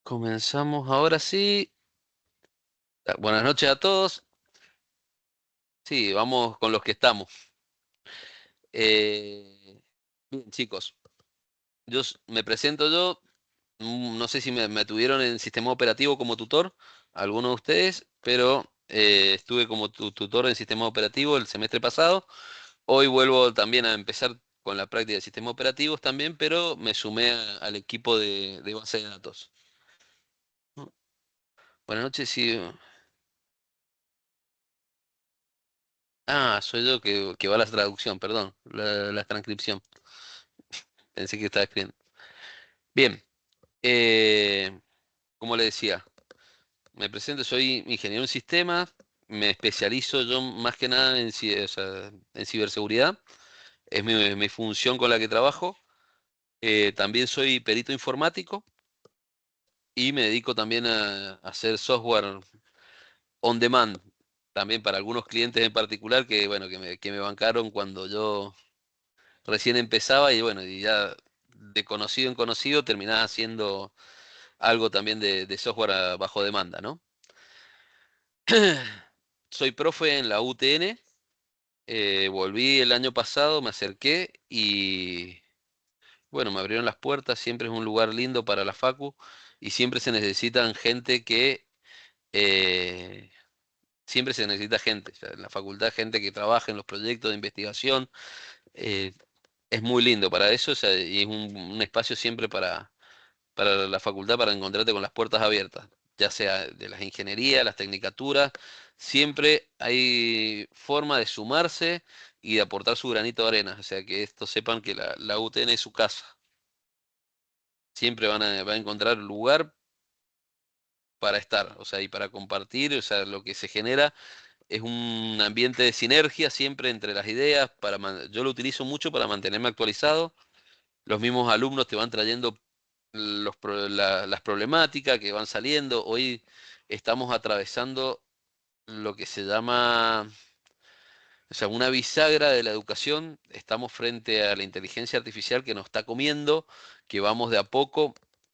Comenzamos ahora sí. Buenas noches a todos. Sí, vamos con los que estamos. Eh, Bien, chicos, me presento yo. No sé si me tuvieron en sistema operativo como tutor, algunos de ustedes, pero estuve como tutor en sistema operativo el semestre pasado. Hoy vuelvo también a empezar con la práctica de sistemas operativos también, pero me sumé al equipo de base de datos. Buenas noches, sí. Ah, soy yo que va a la traducción, perdón, la transcripción. Pensé que estaba escribiendo. Bien, eh, como le decía, me presento, soy ingeniero en sistemas, me especializo yo más que nada o sea, en ciberseguridad, es mi función con la que trabajo. También soy perito informático y me dedico también a hacer software on demand, también para algunos clientes en particular que, bueno, que me bancaron cuando yo recién empezaba y bueno, y ya de conocido en conocido terminaba haciendo algo también de software bajo demanda, ¿no? Soy profe en la UTN, volví el año pasado, me acerqué y bueno, me abrieron las puertas, siempre es un lugar lindo para la facu y siempre se necesitan gente eh, siempre se necesita gente, o sea, en la facultad gente que trabaje en los proyectos de investigación, eh, es muy lindo para eso, o sea, y es un espacio siempre para la facultad para encontrarte con las puertas abiertas, ya sea de las ingenierías, las tecnicaturas, siempre hay forma de sumarse y de aportar su granito de arena, o sea que estos sepan que la UTN es su casa, siempre van a encontrar lugar para estar, o sea, y para compartir, o sea, lo que se genera es un ambiente de sinergia siempre entre las ideas, yo lo utilizo mucho para mantenerme actualizado, los mismos alumnos te van trayendo las problemáticas que van saliendo. Hoy estamos atravesando lo que se llama, o sea, una bisagra de la educación. Estamos frente a la inteligencia artificial que nos está comiendo, que vamos de a poco,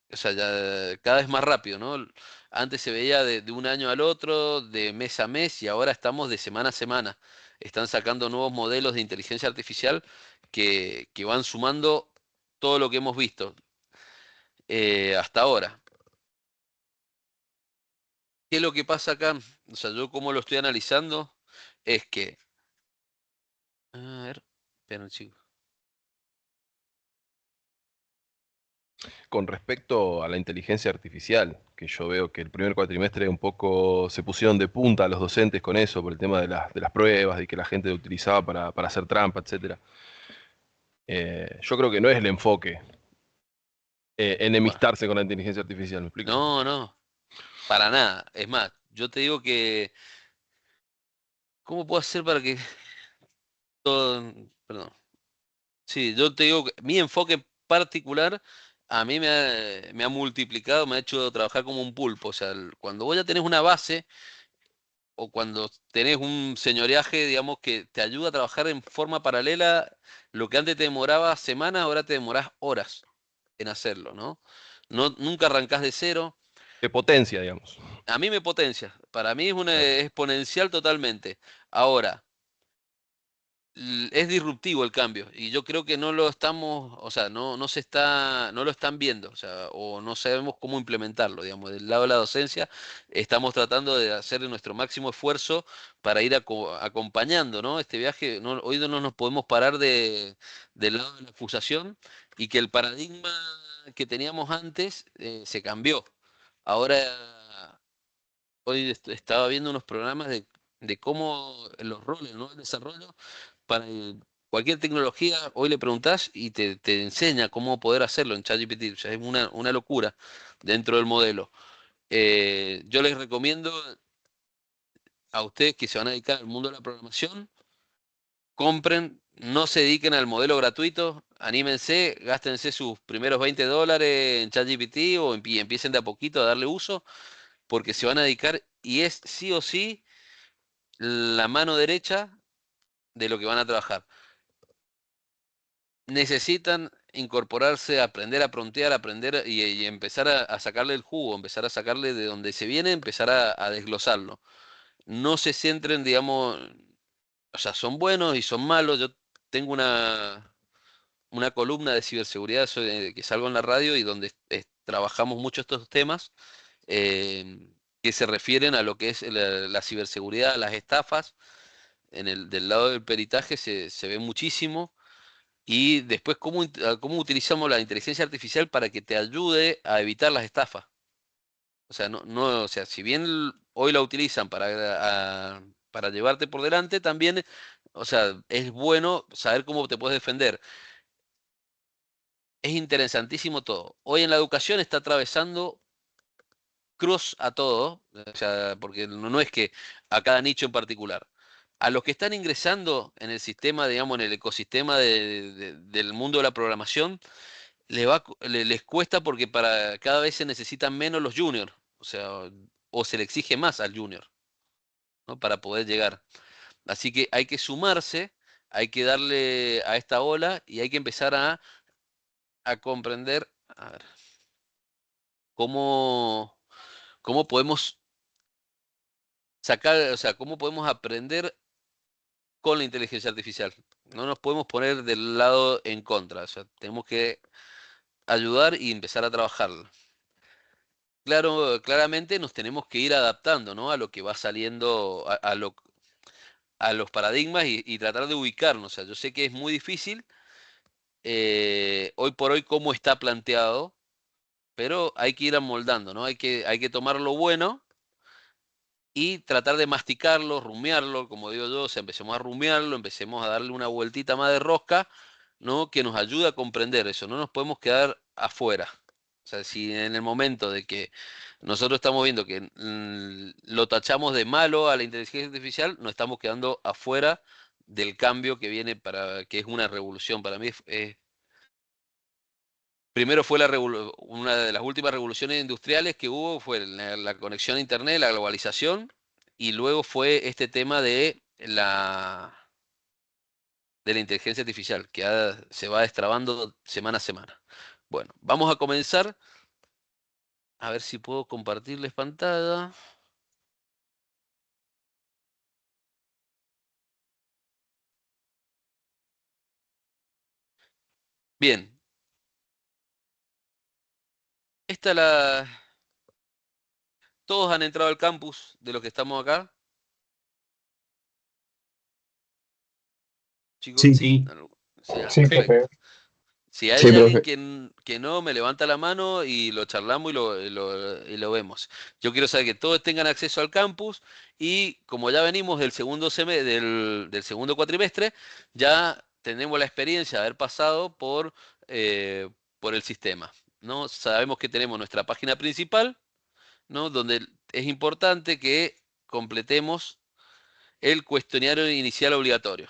o sea, ya cada vez más rápido, ¿no? Antes se veía de un año al otro, de mes a mes, y ahora estamos de semana a semana. Están sacando nuevos modelos de inteligencia artificial que van sumando todo lo que hemos visto hasta ahora. ¿Qué es lo que pasa acá? O sea, yo como lo estoy analizando es que, a ver, esperen chicos. Con respecto a la inteligencia artificial, que yo veo que el primer cuatrimestre un poco se pusieron de punta los docentes con eso, por el tema de las pruebas, y que la gente lo utilizaba para hacer trampa, etcétera. Yo creo que no es el enfoque Bueno, enemistarse con la inteligencia artificial, ¿me explico? no, no, para nada. Es más, yo te digo que, ¿cómo puedo hacer para que todo, perdón. Sí, yo te digo que mi enfoque particular a mí me ha multiplicado, me ha hecho trabajar como un pulpo. O sea, cuando vos ya tenés una base o cuando tenés un señoreaje, digamos, que te ayuda a trabajar en forma paralela, lo que antes te demoraba semanas, ahora te demorás horas en hacerlo, ¿no? No, nunca arrancás de cero. De potencia, digamos. A mí me potencia, para mí es una Claro. exponencial totalmente. Ahora, es disruptivo el cambio y yo creo que no lo estamos, o sea, no lo están viendo, o sea, o no sabemos cómo implementarlo, digamos, del lado de la docencia estamos tratando de hacer nuestro máximo esfuerzo para ir acompañando, ¿no? Este viaje, hoy no nos podemos parar del lado de la acusación y que el paradigma que teníamos antes se cambió. Ahora, hoy estaba viendo unos programas de cómo los roles, ¿no? El desarrollo para cualquier tecnología, hoy le preguntás y te enseña cómo poder hacerlo en ChatGPT. O sea, es una locura dentro del modelo. Yo les recomiendo a ustedes que se van a dedicar al mundo de la programación, compren, no se dediquen al modelo gratuito, anímense, gástense sus primeros $20 en ChatGPT o empiecen de a poquito a darle uso, porque se van a dedicar y es sí o sí la mano derecha de lo que van a trabajar. Necesitan incorporarse, aprender a prontear, aprender y empezar a sacarle el jugo, empezar a sacarle de donde se viene, empezar a desglosarlo. No se centren, digamos, o sea, son buenos y son malos. Yo tengo una columna de ciberseguridad que salgo en la radio y donde trabajamos mucho estos temas que se refieren a lo que es la ciberseguridad, las estafas. Del lado del peritaje se ve muchísimo. Y después, cómo utilizamos la inteligencia artificial para que te ayude a evitar las estafas. O sea, o sea, si bien hoy la utilizan para llevarte por delante, también, o sea, es bueno saber cómo te puedes defender. Es interesantísimo todo. Hoy en la educación está atravesando cruz a todo, o sea, porque no es que a cada nicho en particular. A los que están ingresando en el sistema, digamos, en el ecosistema del mundo de la programación, les cuesta porque para cada vez se necesitan menos los juniors, o sea, o se le exige más al junior, ¿no? Para poder llegar. Así que hay que sumarse, hay que darle a esta ola y hay que empezar a comprender, a ver, cómo, cómo podemos sacar, o sea, cómo podemos aprender con la inteligencia artificial. No nos podemos poner del lado en contra, o sea, tenemos que ayudar y empezar a trabajarla. Claro, claramente nos tenemos que ir adaptando, ¿no? A lo que va saliendo, a los paradigmas y tratar de ubicarnos. O sea, yo sé que es muy difícil hoy por hoy cómo está planteado, pero hay que ir amoldando, ¿no? Hay que tomar lo bueno y tratar de masticarlo, rumiarlo, como digo yo, o sea, empecemos a rumiarlo, empecemos a darle una vueltita más de rosca, ¿no? Que nos ayude a comprender eso, no nos podemos quedar afuera. O sea, si en el momento de que nosotros estamos viendo que lo tachamos de malo a la inteligencia artificial, nos estamos quedando afuera del cambio que viene que es una revolución. Para mí, primero fue una de las últimas revoluciones industriales que hubo, fue la conexión a Internet, la globalización, y luego fue este tema de la inteligencia artificial, que se va destrabando semana a semana. Bueno, vamos a comenzar. A ver si puedo compartirles pantalla. Bien, esta la... Todos han entrado al campus de los que estamos acá, chicos. Sí, Sí, sí, sí, perfecto. profe. Si hay Sí, alguien profe. que no, me levanta la mano y lo charlamos y lo vemos. Yo quiero saber que todos tengan acceso al campus y como ya venimos del del segundo cuatrimestre, ya tenemos la experiencia de haber pasado por el sistema, ¿no? Sabemos que tenemos nuestra página principal, ¿no? Donde es importante que completemos el cuestionario inicial obligatorio.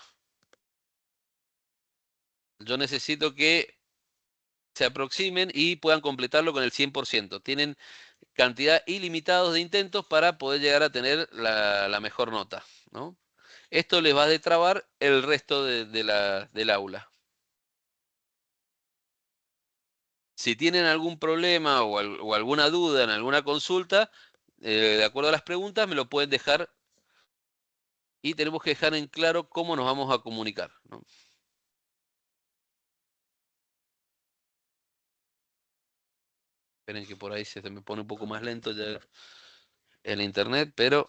Yo necesito que se aproximen y puedan completarlo con el 100%. Tienen cantidad ilimitada de intentos para poder llegar a tener la mejor nota, ¿no? Esto les va a destrabar el resto del aula. Si tienen algún problema o alguna duda en alguna consulta, de acuerdo a las preguntas, me lo pueden dejar y tenemos que dejar en claro cómo nos vamos a comunicar, ¿no? Esperen que por ahí se me pone un poco más lento ya el internet, pero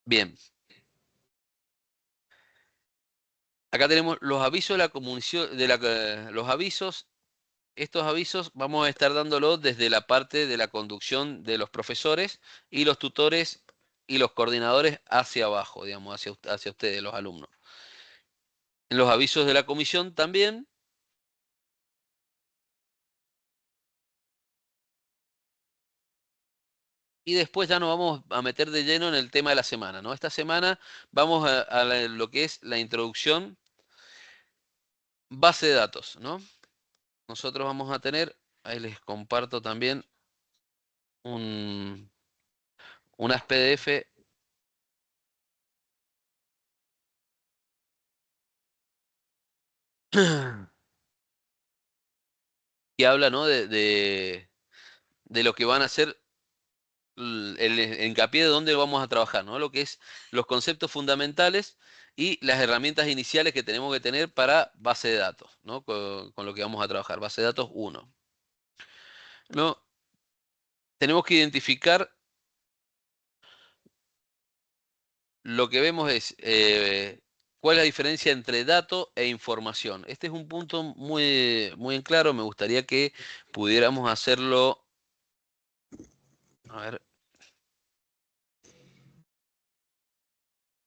bien. Acá tenemos los avisos de la comunicación, los avisos. Estos avisos vamos a estar dándolos desde la parte de la conducción de los profesores y los tutores y los coordinadores hacia abajo, digamos, hacia ustedes, los alumnos. En los avisos de la comisión también. Y después ya nos vamos a meter de lleno en el tema de la semana, ¿no? Esta semana vamos a lo que es la introducción, base de datos, ¿no? Nosotros vamos a tener, ahí les comparto también un, unas PDF que habla, ¿no? de lo que van a ser el hincapié de dónde vamos a trabajar, ¿no? Lo que es los conceptos fundamentales y las herramientas iniciales que tenemos que tener para base de datos, ¿no? Con lo que vamos a trabajar. Base de datos uno, ¿no? Tenemos que identificar, lo que vemos es cuál es la diferencia entre dato e información. Este es un punto muy, muy en claro. Me gustaría que pudiéramos hacerlo. A ver,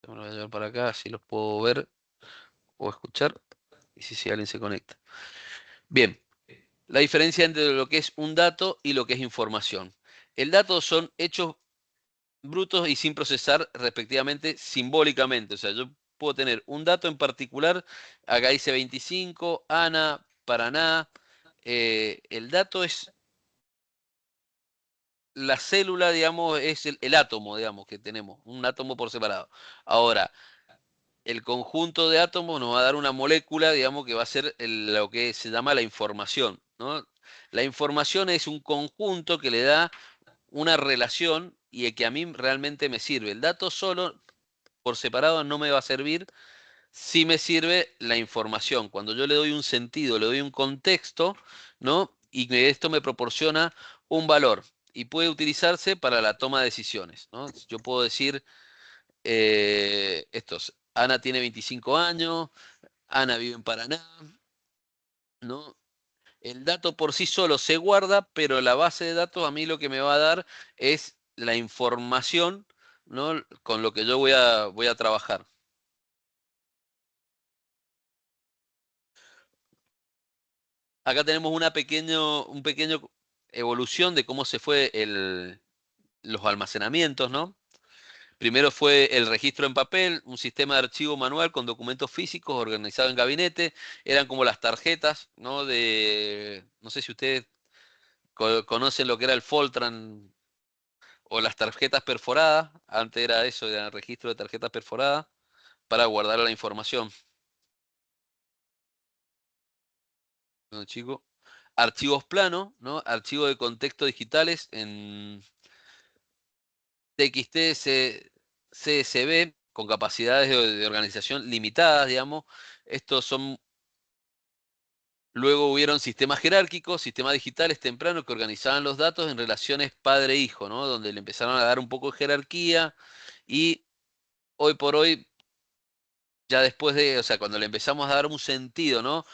me lo voy a llevar para acá, así los puedo ver o escuchar. Y si alguien se conecta. Bien, la diferencia entre lo que es un dato y lo que es información. El dato son hechos brutos y sin procesar respectivamente simbólicamente. O sea, yo puedo tener un dato en particular, acá dice 25, Ana, Paraná. El dato es la célula, digamos, es el átomo, digamos, que tenemos, un átomo por separado. Ahora, el conjunto de átomos nos va a dar una molécula, digamos, que va a ser lo que se llama la información, ¿no? La información es un conjunto que le da una relación y el que a mí realmente me sirve. El dato solo, por separado, no me va a servir. Sí me sirve la información. Cuando yo le doy un sentido, le doy un contexto, ¿no? Y esto me proporciona un valor y puede utilizarse para la toma de decisiones, ¿no? Yo puedo decir, Ana tiene 25 años, Ana vive en Paraná, ¿no? El dato por sí solo se guarda, pero la base de datos a mí lo que me va a dar es la información, ¿no? Con lo que yo voy a trabajar. Acá tenemos un pequeño evolución de cómo se fue los almacenamientos, ¿no? Primero fue el registro en papel, un sistema de archivo manual con documentos físicos organizados en gabinete. Eran como las tarjetas, ¿no? No sé si ustedes conocen lo que era el Foltran o las tarjetas perforadas. Antes era eso, era el registro de tarjetas perforadas para guardar la información. Bueno, chicos, archivos planos, ¿no? Archivos de contexto digitales en TXT, CSV, con capacidades de organización limitadas, digamos. Estos son. Luego hubieron sistemas jerárquicos, sistemas digitales tempranos que organizaban los datos en relaciones padre-hijo, ¿no? Donde le empezaron a dar un poco de jerarquía y hoy por hoy, ya después de, o sea, cuando le empezamos a dar un sentido, ¿no?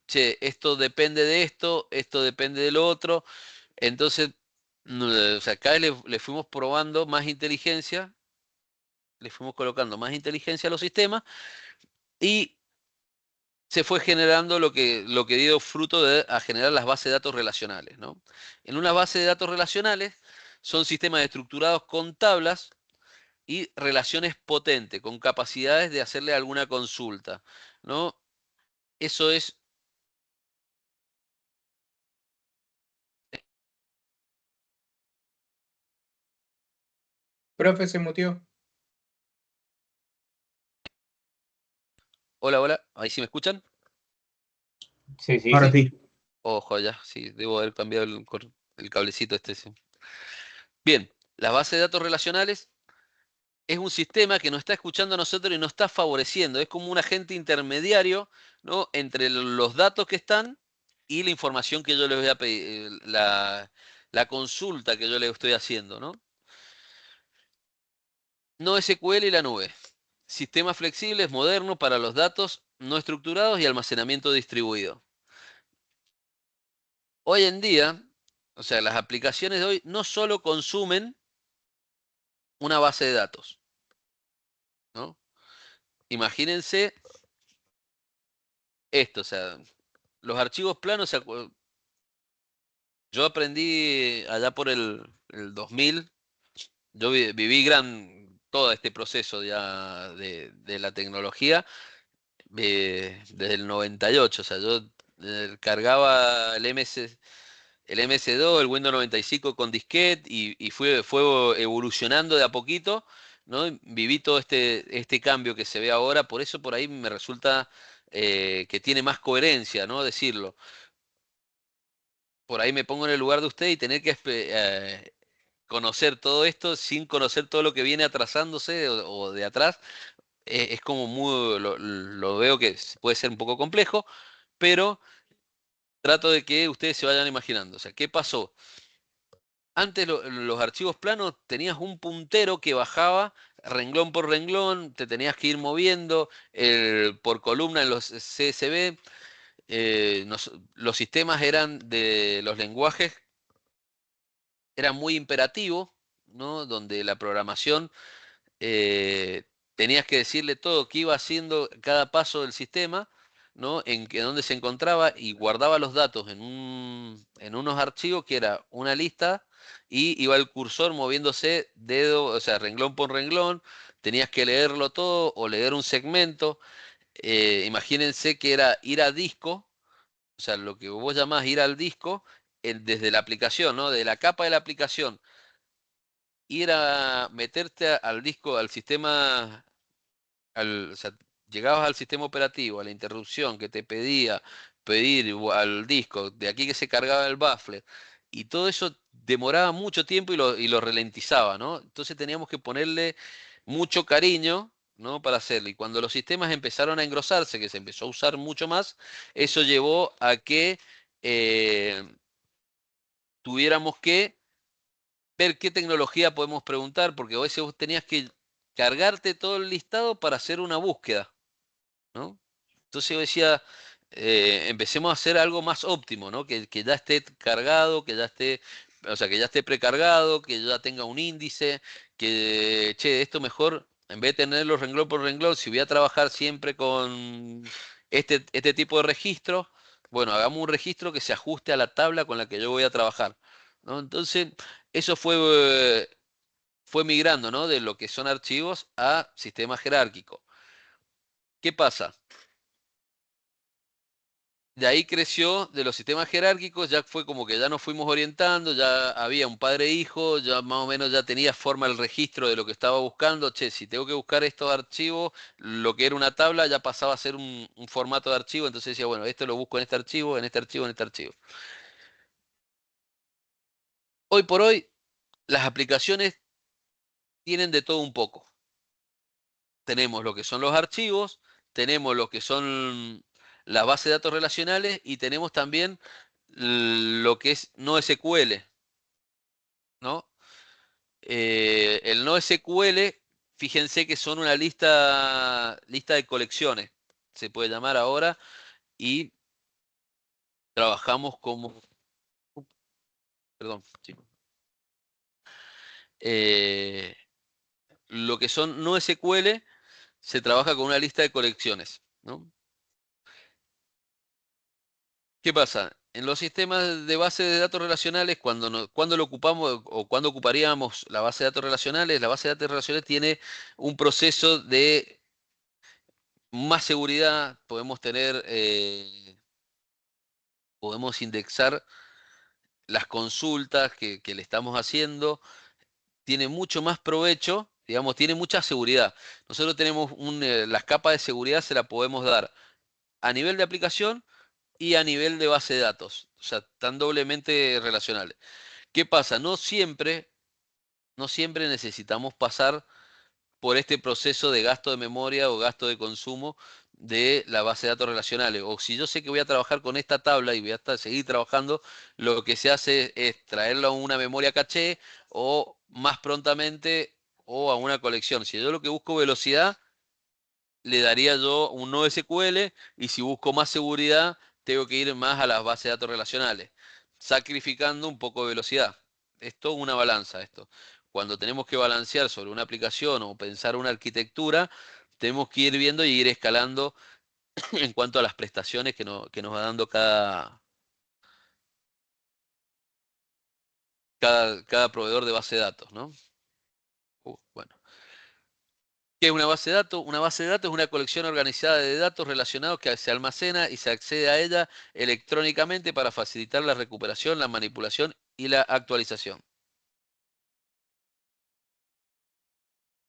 Che, esto depende de esto depende de lo otro. Entonces, o sea, cada vez le fuimos probando más inteligencia, le fuimos colocando más inteligencia a los sistemas y se fue generando lo que dio fruto a generar las bases de datos relacionales, ¿no? En una base de datos relacionales son sistemas estructurados con tablas y relaciones potentes, con capacidades de hacerle alguna consulta, ¿no? Eso es. Profe, se mutió. Hola, hola, ahí sí me escuchan. Sí, sí. Ahora sí. Ojo, ya, sí, debo haber cambiado el cablecito este. Sí. Bien, las bases de datos relacionales es un sistema que nos está escuchando a nosotros y nos está favoreciendo. Es como un agente intermediario, ¿no? Entre los datos que están y la información que yo les voy a pedir, la consulta que yo les estoy haciendo, ¿no? NoSQL y la nube. Sistemas flexibles, modernos para los datos no estructurados y almacenamiento distribuido. Hoy en día, o sea, las aplicaciones de hoy no solo consumen una base de datos, ¿no? Imagínense esto, o sea, los archivos planos, yo aprendí allá por el 2000, yo viví todo este proceso ya de la tecnología desde el 98, o sea, yo cargaba el MS2, el Windows 95 con disquete y fue evolucionando de a poquito, ¿no? Viví todo este cambio que se ve ahora, por eso por ahí me resulta que tiene más coherencia, ¿no? Decirlo. Por ahí me pongo en el lugar de usted y tener que conocer todo esto sin conocer todo lo que viene atrasándose o de atrás, es como muy, lo veo que puede ser un poco complejo, pero trato de que ustedes se vayan imaginando. O sea, ¿qué pasó? Antes los archivos planos tenías un puntero que bajaba renglón por renglón, te tenías que ir moviendo por columna en los CSV. Los sistemas eran de los lenguajes, eran muy imperativos, ¿no? Donde la programación tenías que decirle todo qué iba haciendo cada paso del sistema, ¿no? Dónde se encontraba y guardaba los datos en unos archivos que era una lista y iba el cursor moviéndose dedo, o sea, renglón por renglón, tenías que leerlo todo o leer un segmento. Imagínense que era ir a disco, o sea, lo que vos llamás ir al disco, desde la aplicación, ¿no? De la capa de la aplicación, ir a meterte al disco, al sistema, o sea, llegabas al sistema operativo, a la interrupción que te pedía pedir al disco, de aquí que se cargaba el baffle, y todo eso demoraba mucho tiempo y lo ralentizaba, ¿no? Entonces teníamos que ponerle mucho cariño, ¿no? Para hacerlo. Y cuando los sistemas empezaron a engrosarse, que se empezó a usar mucho más, eso llevó a que eh, tuviéramos que ver qué tecnología podemos preguntar, porque a veces vos tenías que cargarte todo el listado para hacer una búsqueda, ¿no? Entonces yo decía, empecemos a hacer algo más óptimo, ¿no? Que ya esté cargado, que ya esté, o sea, que ya esté precargado, que ya tenga un índice, que, che, esto mejor, en vez de tenerlo renglón por renglón, si voy a trabajar siempre con este tipo de registro, bueno, hagamos un registro que se ajuste a la tabla con la que yo voy a trabajar, ¿no? Entonces, eso fue migrando, ¿no? De lo que son archivos a sistemas jerárquicos. ¿Qué pasa? De ahí creció de los sistemas jerárquicos, ya fue como que ya nos fuimos orientando, ya había un padre e hijo, ya más o menos ya tenía forma el registro de lo que estaba buscando. Che, si tengo que buscar estos archivos, lo que era una tabla ya pasaba a ser un formato de archivo, entonces decía, bueno, esto lo busco en este archivo, en este archivo, en este archivo. Hoy por hoy, las aplicaciones tienen de todo un poco. Tenemos lo que son los archivos, tenemos lo que son las bases de datos relacionales y tenemos también lo que es NoSQL, ¿no? El NoSQL, fíjense que son una lista de colecciones, se puede llamar ahora, y trabajamos como, perdón, chicos. Eh, lo que son NoSQL se trabaja con una lista de colecciones, ¿no? ¿Qué pasa? En los sistemas de base de datos relacionales, cuando lo ocupamos o cuando ocuparíamos la base de datos relacionales, la base de datos relacionales tiene un proceso de más seguridad, podemos indexar las consultas que le estamos haciendo, tiene mucho más provecho, digamos, tiene mucha seguridad. Nosotros tenemos las capas de seguridad se la podemos dar a nivel de aplicación y a nivel de base de datos, o sea, están doblemente relacionales. ¿Qué pasa? No siempre necesitamos pasar por este proceso de gasto de memoria o gasto de consumo de la base de datos relacionales. O si yo sé que voy a trabajar con esta tabla y voy a seguir trabajando, lo que se hace es traerlo a una memoria caché o más prontamente o a una colección. Si yo lo que busco velocidad, le daría yo un NoSQL y si busco más seguridad, tengo que ir más a las bases de datos relacionales, sacrificando un poco de velocidad. Es todo una balanza esto. Cuando tenemos que balancear sobre una aplicación o pensar una arquitectura, tenemos que ir viendo y ir escalando en cuanto a las prestaciones que nos va dando cada proveedor de base de datos, ¿no? Bueno. ¿Qué es una base de datos? Una base de datos es una colección organizada de datos relacionados que se almacena y se accede a ella electrónicamente para facilitar la recuperación, la manipulación y la actualización.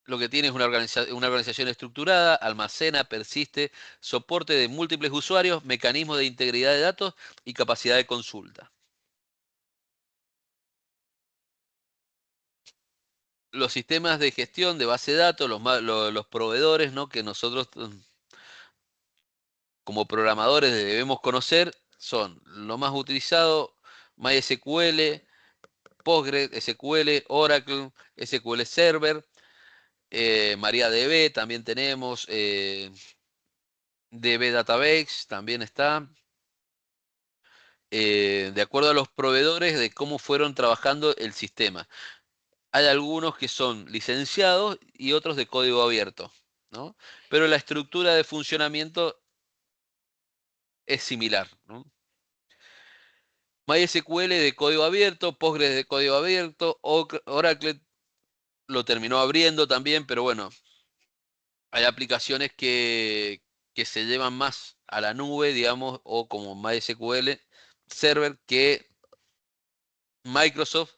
lo que tiene es una organización estructurada, almacena, persiste, soporte de múltiples usuarios, mecanismos de integridad de datos y capacidad de consulta. Los sistemas de gestión de base de datos, los proveedores, ¿no?, que nosotros como programadores debemos conocer son lo más utilizado: MySQL, PostgreSQL, Oracle, SQL Server, MariaDB, también tenemos DB Database, también está. De acuerdo a los proveedores de cómo fueron trabajando el sistema. Hay algunos que son licenciados y otros de código abierto, ¿no? Pero la estructura de funcionamiento es similar, ¿no? MySQL de código abierto, Postgres de código abierto, Oracle lo terminó abriendo también, pero bueno, hay aplicaciones que se llevan más a la nube, digamos, o como MySQL Server, que Microsoft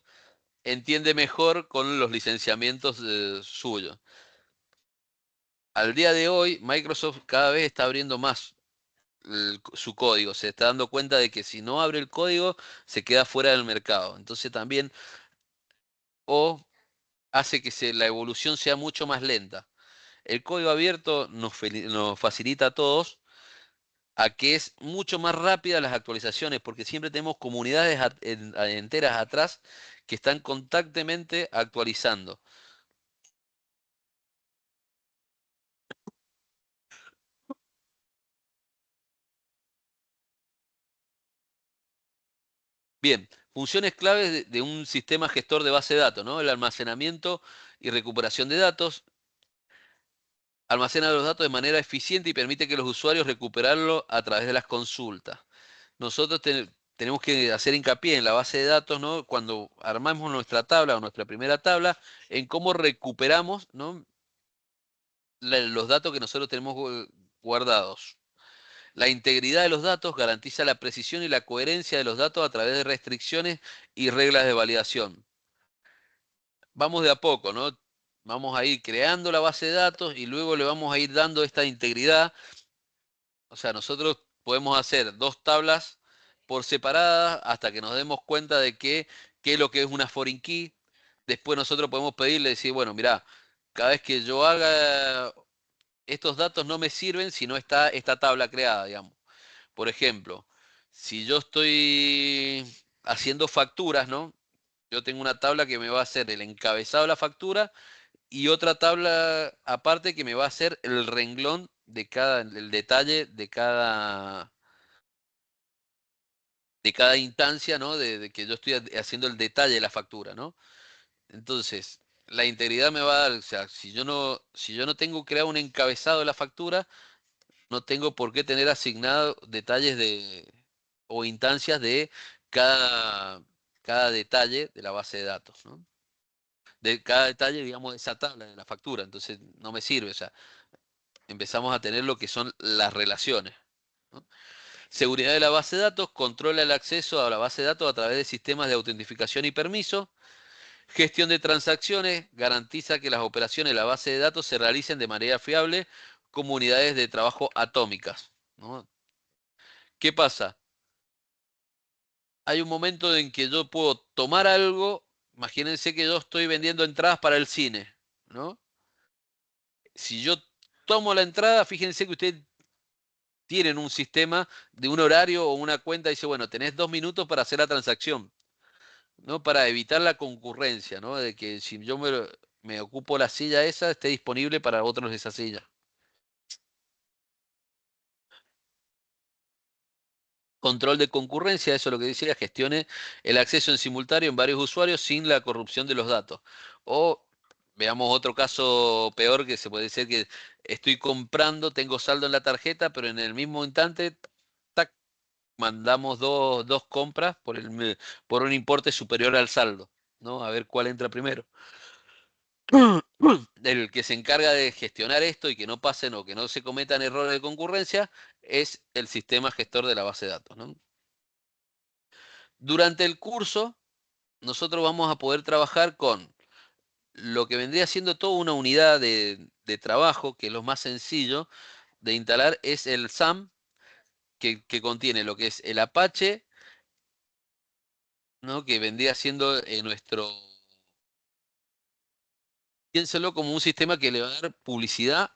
entiende mejor con los licenciamientos suyos. Al día de hoy, Microsoft cada vez está abriendo más su código. Se está dando cuenta de que si no abre el código, se queda fuera del mercado. Entonces también, o hace que la evolución sea mucho más lenta. El código abierto nos facilita a todos a que es mucho más rápida las actualizaciones, porque siempre tenemos comunidades enteras atrás que están constantemente actualizando. Bien, funciones claves de un sistema gestor de base de datos, ¿no? El almacenamiento y recuperación de datos. Almacena los datos de manera eficiente y permite que los usuarios recuperarlo a través de las consultas. Nosotros tenemos que hacer hincapié en la base de datos, ¿no? Cuando armamos nuestra tabla o nuestra primera tabla, en cómo recuperamos, ¿no?, los datos que nosotros tenemos guardados. La integridad de los datos garantiza la precisión y la coherencia de los datos a través de restricciones y reglas de validación. Vamos de a poco, ¿no? Vamos a ir creando la base de datos y luego le vamos a ir dando esta integridad. O sea, nosotros podemos hacer dos tablas por separada hasta que nos demos cuenta de qué es lo que es una foreign key. Después nosotros podemos pedirle, decir, bueno, mira, cada vez que yo haga estos datos no me sirven si no está esta tabla creada, digamos. Por ejemplo, si yo estoy haciendo facturas, ¿no? Yo tengo una tabla que me va a hacer el encabezado de la factura y otra tabla aparte que me va a hacer el renglón de el detalle de cada instancia, ¿no? De que yo estoy haciendo el detalle de la factura, ¿no? Entonces, la integridad me va a dar, o sea, si yo no tengo creado un encabezado de la factura, no tengo por qué tener asignado detalles o instancias de cada, cada detalle de la base de datos, ¿no? De cada detalle, digamos, de esa tabla de la factura. Entonces, no me sirve, o sea, empezamos a tener lo que son las relaciones, ¿no? Seguridad de la base de datos: controla el acceso a la base de datos a través de sistemas de autentificación y permiso. Gestión de transacciones: garantiza que las operaciones de la base de datos se realicen de manera fiable como unidades de trabajo atómicas, ¿no? ¿Qué pasa? Hay un momento en que yo puedo tomar algo. Imagínense que yo estoy vendiendo entradas para el cine, ¿no? Si yo tomo la entrada, fíjense que ustedes tienen un sistema de un horario o una cuenta, dice, bueno, tenés 2 minutos para hacer la transacción, ¿no? Para evitar la concurrencia, ¿no? De que si yo me ocupo la silla esa, esté disponible para otros de esa silla. Control de concurrencia: eso es lo que decía, gestione el acceso en simultáneo en varios usuarios sin la corrupción de los datos. O veamos otro caso peor, que se puede decir que estoy comprando, tengo saldo en la tarjeta, pero en el mismo instante, tac, mandamos dos compras por un importe superior al saldo, ¿no? A ver cuál entra primero. El que se encarga de gestionar esto y que no pasen o que no se cometan errores de concurrencia es el sistema gestor de la base de datos, ¿no? Durante el curso, nosotros vamos a poder trabajar con lo que vendría siendo toda una unidad de trabajo, que es lo más sencillo de instalar, es el SAM, que contiene lo que es el Apache, ¿no? Que vendría siendo piénselo como un sistema que le va a dar publicidad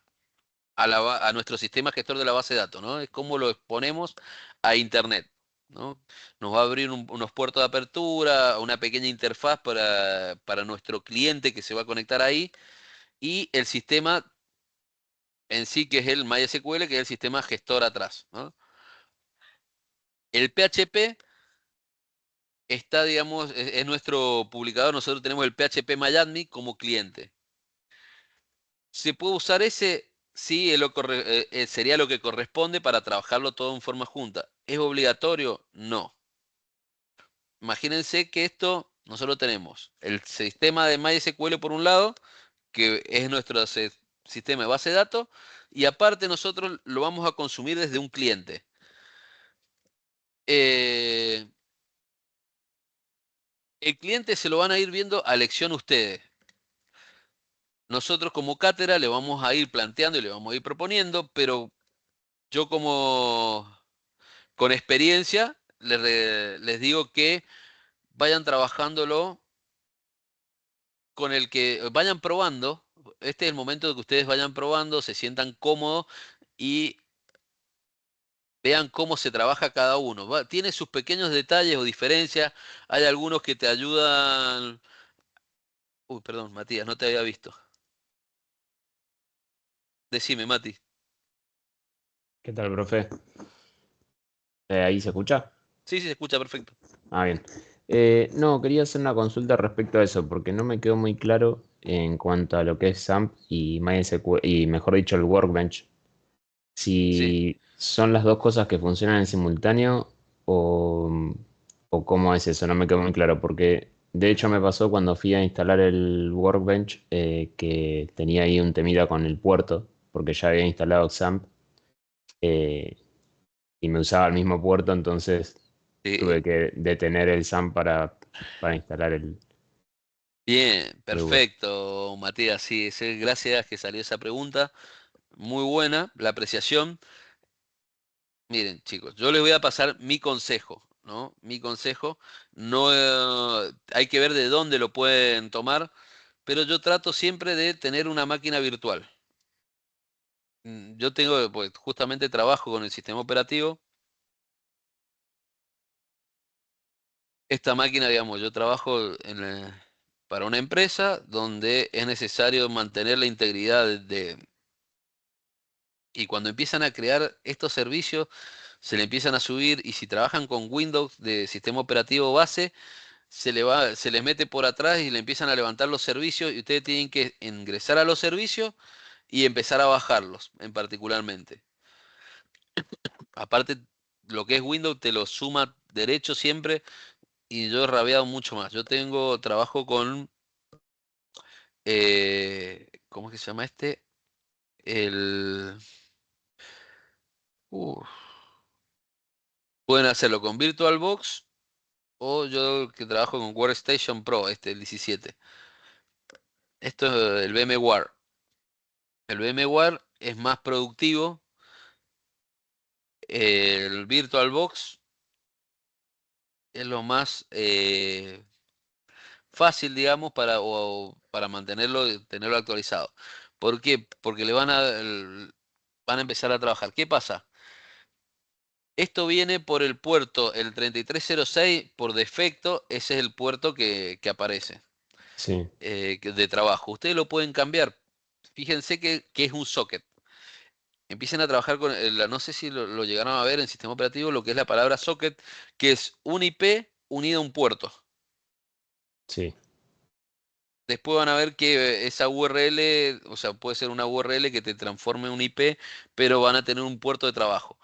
a nuestro sistema gestor de la base de datos, ¿no? Es como lo exponemos a Internet, ¿no? Nos va a abrir unos puertos de apertura, una pequeña interfaz para nuestro cliente que se va a conectar ahí, y el sistema en sí, que es el MySQL, que es el sistema gestor atrás, ¿no? El PHP está, digamos, es nuestro publicador. Nosotros tenemos el PHP como cliente. ¿Se puede usar ese? Sí, sería lo que corresponde para trabajarlo todo en forma junta. ¿Es obligatorio? No. Imagínense que nosotros tenemos el sistema de MySQL por un lado, que es nuestro sistema de base de datos, y aparte nosotros lo vamos a consumir desde un cliente. El cliente se lo van a ir viendo a elección ustedes. Nosotros como cátedra le vamos a ir planteando y le vamos a ir proponiendo, pero yo con experiencia les digo que vayan trabajándolo con el que vayan probando. Este es el momento de que ustedes vayan probando, se sientan cómodos y vean cómo se trabaja cada uno. Tiene sus pequeños detalles o diferencias. Hay algunos que te ayudan. Uy, perdón, Matías, no te había visto. Decime, Mati. ¿Qué tal, profe? ¿Ahí se escucha? Sí, sí, se escucha perfecto. Ah, bien. No, quería hacer una consulta respecto a eso, porque no me quedó muy claro en cuanto a lo que es SAMP y MySQL, y mejor dicho, el Workbench. Sí. Si son las dos cosas que funcionan en simultáneo o cómo es eso, no me quedó muy claro, porque de hecho me pasó cuando fui a instalar el Workbench que tenía ahí un temida con el puerto, porque ya había instalado XAMPP eh, y me usaba el mismo puerto, entonces Sí. tuve que detener el SAM para instalar Bien, el Word. perfecto, Matías. Sí, gracias que salió esa pregunta. Muy buena la apreciación. Miren, chicos, yo les voy a pasar mi consejo, ¿no? Mi consejo. No, hay que ver de dónde lo pueden tomar, pero yo trato siempre de tener una máquina virtual. Yo tengo, pues justamente trabajo con el sistema operativo. Esta máquina, digamos, yo trabajo para una empresa donde es necesario mantener la integridad y cuando empiezan a crear estos servicios, se le empiezan a subir y si trabajan con Windows de sistema operativo base, se les mete por atrás y le empiezan a levantar los servicios y ustedes tienen que ingresar a los servicios y empezar a bajarlos en particularmente. Aparte, lo que es Windows te lo suma derecho siempre y yo he rabiado mucho más. Trabajo con, ¿cómo es que se llama este? El, uh, pueden hacerlo con VirtualBox o yo que trabajo con Workstation Pro, el 17. Esto es el VMware. El VMware es más productivo. El VirtualBox es lo más fácil, digamos, para mantenerlo, tenerlo actualizado. ¿Por qué? Porque van a empezar a trabajar. ¿Qué pasa? Esto viene por el puerto, el 3306, por defecto, ese es el puerto que aparece Sí, de trabajo. Ustedes lo pueden cambiar. Fíjense que es un socket. Empiecen a trabajar con, no sé si lo llegaron a ver en sistema operativo, lo que es la palabra socket, que es un IP unido a un puerto. sí, Después van a ver que esa URL, o sea, puede ser una URL que te transforme en un IP, pero van a tener un puerto de trabajo.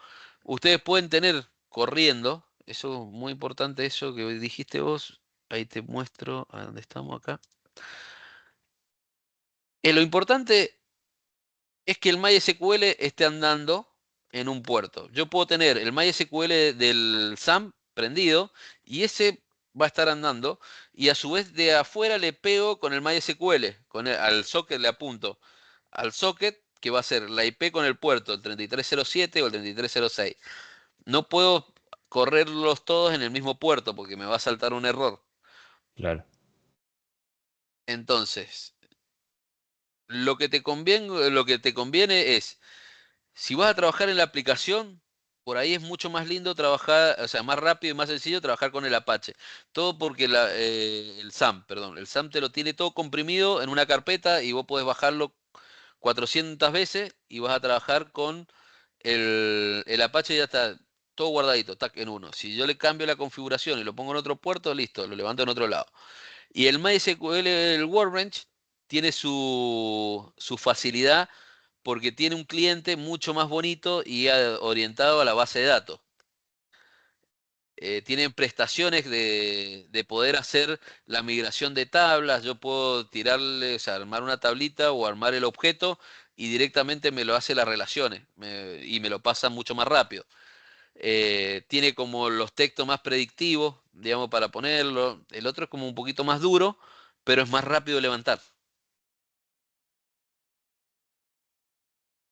Ustedes pueden tener corriendo, eso es muy importante, eso que dijiste vos, ahí te muestro a dónde estamos acá. Lo importante es que el MySQL esté andando en un puerto. Yo puedo tener el MySQL del SAM prendido y ese va a estar andando y a su vez de afuera le pego con el MySQL, al socket le apunto al socket que va a ser la IP con el puerto, el 3307 o el 3306. No puedo correrlos todos en el mismo puerto porque me va a saltar un error. Claro. Entonces, lo que te conviene es, si vas a trabajar en la aplicación, por ahí es mucho más lindo trabajar, o sea, más rápido y más sencillo trabajar con el Apache. Todo porque el SAM, perdón, el SAM te lo tiene todo comprimido en una carpeta y vos podés bajarlo 400 veces y vas a trabajar con el Apache, ya está todo guardadito, tac, en uno. Si yo le cambio la configuración y lo pongo en otro puerto, listo, lo levanto en otro lado. Y el MySQL, el Workbench, tiene su facilidad porque tiene un cliente mucho más bonito y orientado a la base de datos. Tienen prestaciones de poder hacer la migración de tablas. Yo puedo tirarle, o sea, armar una tablita o armar el objeto y directamente me lo hace las relaciones y me lo pasa mucho más rápido. Tiene como los textos más predictivos, digamos, para ponerlo. El otro es como un poquito más duro, pero es más rápido de levantar.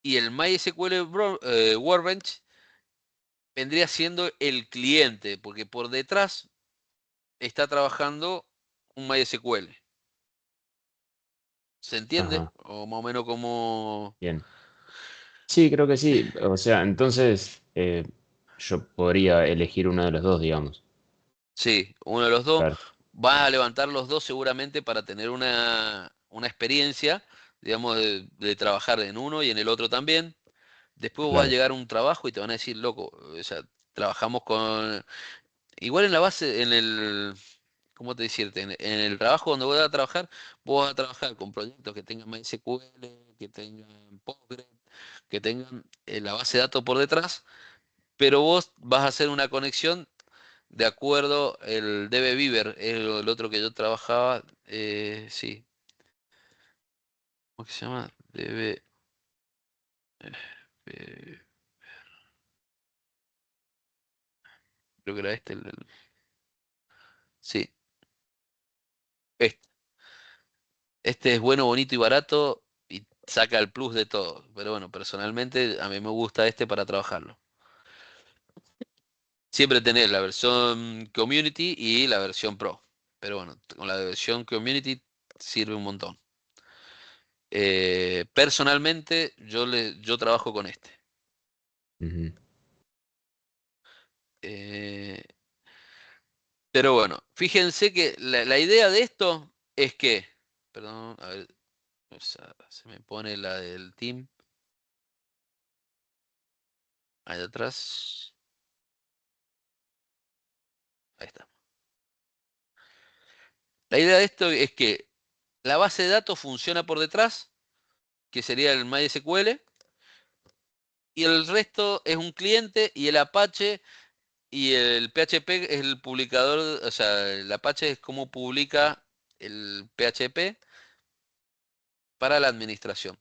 Y el MySQL Workbench vendría siendo el cliente, porque por detrás está trabajando un MySQL. ¿Se entiende? Ajá, O más o menos como... bien. Sí, creo que sí. O sea, entonces yo podría elegir uno de los dos, digamos. Sí, uno de los dos. Claro, Vas a levantar los dos seguramente para tener una experiencia, digamos, de trabajar en uno y en el otro también. Después va a claro, llegar un trabajo y te van a decir, loco, o sea, trabajamos con... Igual en la base, en el... ¿Cómo te decirte? En el trabajo donde voy a trabajar, vos vas a trabajar con proyectos que tengan MySQL, que tengan Postgres, que tengan la base de datos por detrás, pero vos vas a hacer una conexión de acuerdo el DB Beaver, el otro que yo trabajaba, sí, ¿cómo que se llama? DB, eh, creo que era este, sí, este. Este es bueno, bonito y barato y saca el plus de todo. Pero bueno, personalmente a mí me gusta este para trabajarlo. Siempre tenés la versión Community y la versión Pro. Pero bueno, con la versión Community sirve un montón. Personalmente, yo trabajo con este. ujú, Eh, pero bueno, fíjense que la idea de esto es que, perdón, a ver, o sea, se me pone la del team ahí atrás. Ahí está. La idea de esto es que la base de datos funciona por detrás, que sería el MySQL, y el resto es un cliente y el Apache y el PHP es el publicador, o sea, el Apache es como publica el PHP para la administración.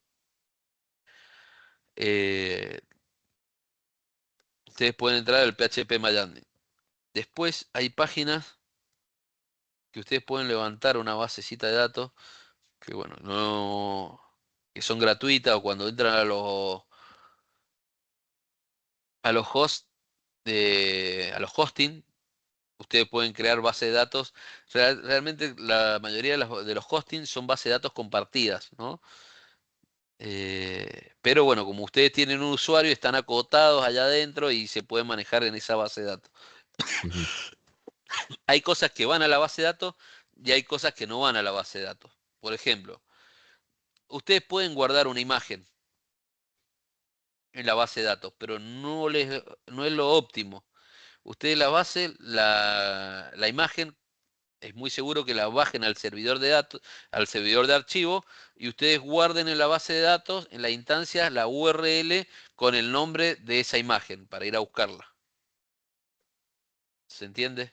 Eh, Ustedes pueden entrar al PHP MyAdmin. Después hay páginas que ustedes pueden levantar una basecita de datos que, bueno, no, que son gratuitas o cuando entran a los hosts a los hosting, ustedes pueden crear base de datos. Realmente la mayoría de los hosting son bases de datos compartidas, ¿no? Pero bueno, como ustedes tienen un usuario, están acotados allá adentro y se pueden manejar en esa base de datos. ujú, Hay cosas que van a la base de datos y hay cosas que no van a la base de datos. Por ejemplo, ustedes pueden guardar una imagen en la base de datos, pero no es lo óptimo. Ustedes la imagen es muy seguro que la bajen al servidor de datos, al servidor de archivo, y ustedes guarden en la base de datos, en la instancia, la URL con el nombre de esa imagen para ir a buscarla. ¿Se entiende?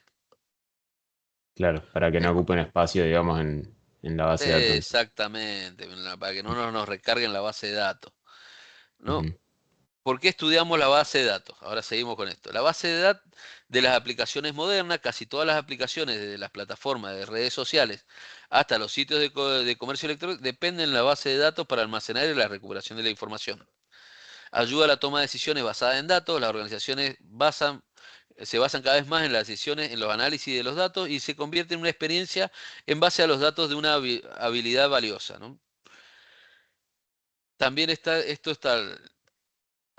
claro, para que Es no ma- ocupen espacio, digamos, en la base de datos. Exactamente, para que no nos recarguen la base de datos, ¿no? Ujú, ¿Por qué estudiamos la base de datos? Ahora seguimos con esto. La base de datos de las aplicaciones modernas, casi todas las aplicaciones de las plataformas de redes sociales hasta los sitios de comercio electrónico dependen de la base de datos para almacenar y la recuperación de la información. Ayuda a la toma de decisiones basada en datos. Las organizaciones se basan cada vez más en las decisiones, en los análisis de los datos y se convierte en una experiencia en base a los datos de una habilidad valiosa, ¿no? También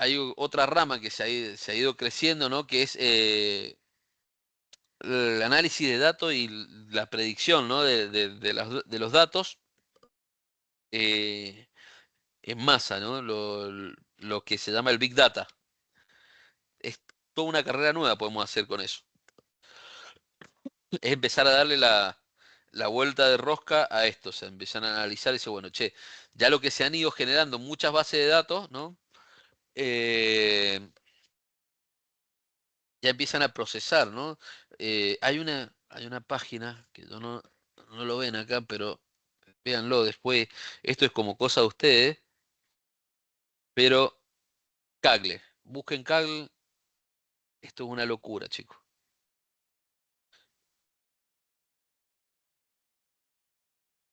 hay otra rama que se ha ido creciendo, ¿no? Que es el análisis de datos y la predicción, ¿no? de los datos en masa, ¿no? Lo que se llama el Big Data. Es toda una carrera nueva podemos hacer con eso. Es empezar a darle la vuelta de rosca a esto. O sea, empiezan a analizar y decir, bueno, che, ya lo que se han ido generando muchas bases de datos, ¿no? Ya empiezan a procesar, ¿no? Hay una página que yo no lo ven acá, pero véanlo después. Esto es como cosa de ustedes, pero Kaggle. Busquen Kaggle. Esto es una locura, chicos.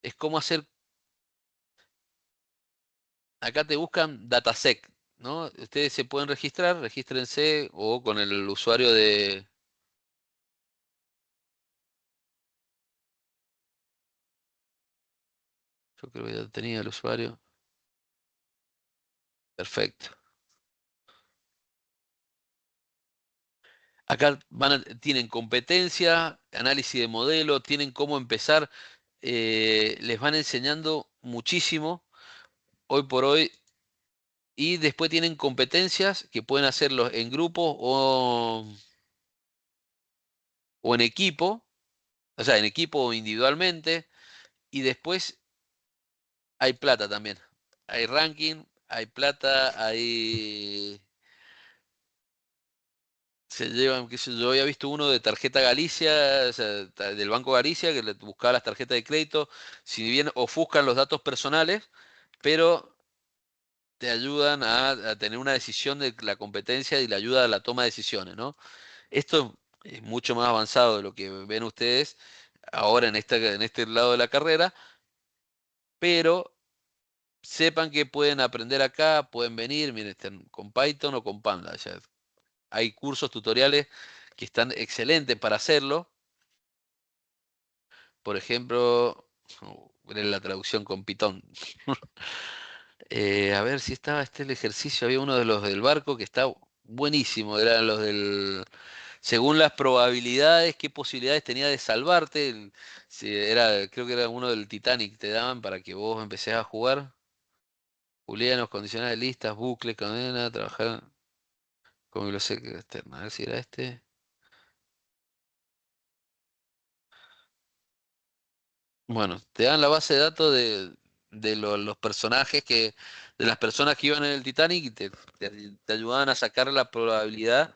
Es como hacer. Acá te buscan datasec, ¿no? Ustedes se pueden registrar, regístrense o con el usuario de. Yo creo que ya tenía el usuario. Perfecto. Acá tienen competencia, análisis de modelo, tienen cómo empezar, les van enseñando muchísimo hoy por hoy y después tienen competencias que pueden hacerlo en grupo o en equipo, o sea, en equipo o individualmente y después hay plata también. Hay ranking, hay plata, se llevan, qué sé yo, había visto uno de tarjeta Galicia, o sea, del Banco Galicia, que le buscaba las tarjetas de crédito, si bien ofuscan los datos personales, pero te ayudan a tener una decisión de la competencia y la ayuda a la toma de decisiones, ¿no? Esto es mucho más avanzado de lo que ven ustedes ahora en este lado de la carrera, pero sepan que pueden aprender acá, pueden venir, miren, estén con Python o con Panda, o sea, hay cursos, tutoriales que están excelentes para hacerlo. Por ejemplo, miren la traducción con Python. A ver si estaba el ejercicio. Había uno de los del barco que está buenísimo. Eran los del. Según las probabilidades, qué posibilidades tenía de salvarte. Si creo que era uno del Titanic, te daban para que vos empecés a jugar. Booleanos, condicionales, listas, bucles, cadena, trabajar con biblioteca externa. A ver si era este. Bueno, te dan la base de datos de los personajes de las personas que iban en el Titanic y te ayudaban a sacar la probabilidad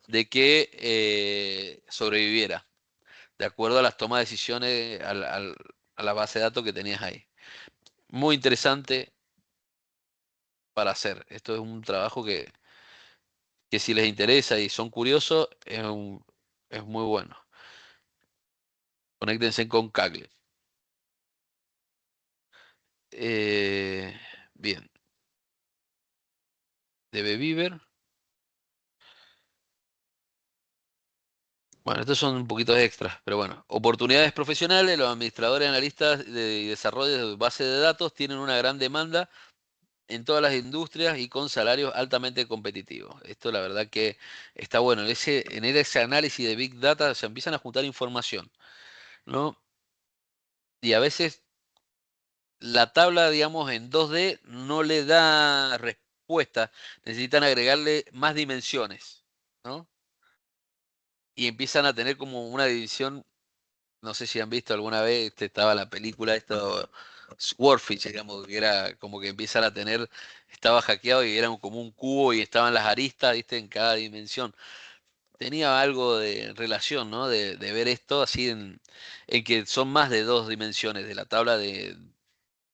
de que sobreviviera, de acuerdo a las tomas de decisiones, a la base de datos que tenías ahí. Muy interesante para hacer. Esto es un trabajo que si les interesa y son curiosos, es muy bueno. Conéctense con Kaggle. Bien. Debe Beaver. Bueno, estos son un poquito extras, pero bueno. Oportunidades profesionales, los administradores, analistas y desarrollos de bases de datos tienen una gran demanda en todas las industrias y con salarios altamente competitivos. Esto la verdad que está bueno. En ese análisis de Big Data se empiezan a juntar información, ¿no? Y a veces la tabla, digamos, en 2D no le da respuesta. Necesitan agregarle más dimensiones, ¿no? Y empiezan a tener como una división. No sé si han visto alguna vez, estaba la película esto, Swordfish, digamos, que era como que empiezan a tener, estaba hackeado y era como un cubo y estaban las aristas, viste, en cada dimensión. Tenía algo de relación, ¿no? De ver esto así en que son más de dos dimensiones de la tabla de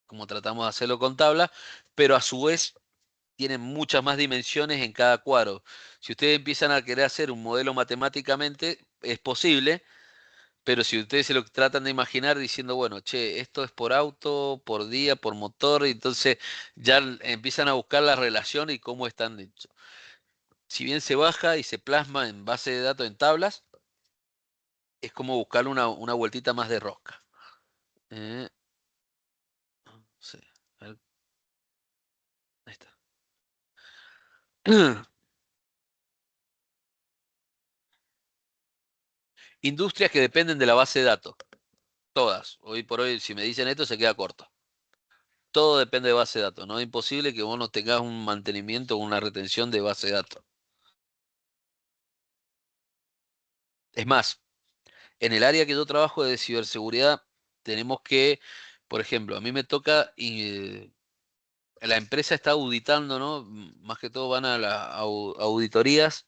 como tratamos de hacerlo con tabla, pero a su vez tienen muchas más dimensiones en cada cuadro. Si ustedes empiezan a querer hacer un modelo matemáticamente, es posible, pero si ustedes se lo tratan de imaginar diciendo, bueno, che, esto es por auto, por día, por motor, y entonces ya empiezan a buscar la relación y cómo están hechos. Si bien se baja y se plasma en base de datos en tablas, es como buscar una vueltita más de rosca. Sí, a ver, ahí está. Industrias que dependen de la base de datos. Todas. Hoy por hoy, si me dicen esto, se queda corto. Todo depende de base de datos. No es imposible que vos no tengas un mantenimiento o una retención de base de datos. Es más, en el área que yo trabajo de ciberseguridad, tenemos que, por ejemplo, a mí me toca, y la empresa está auditando, ¿no? Más que todo van a las auditorías.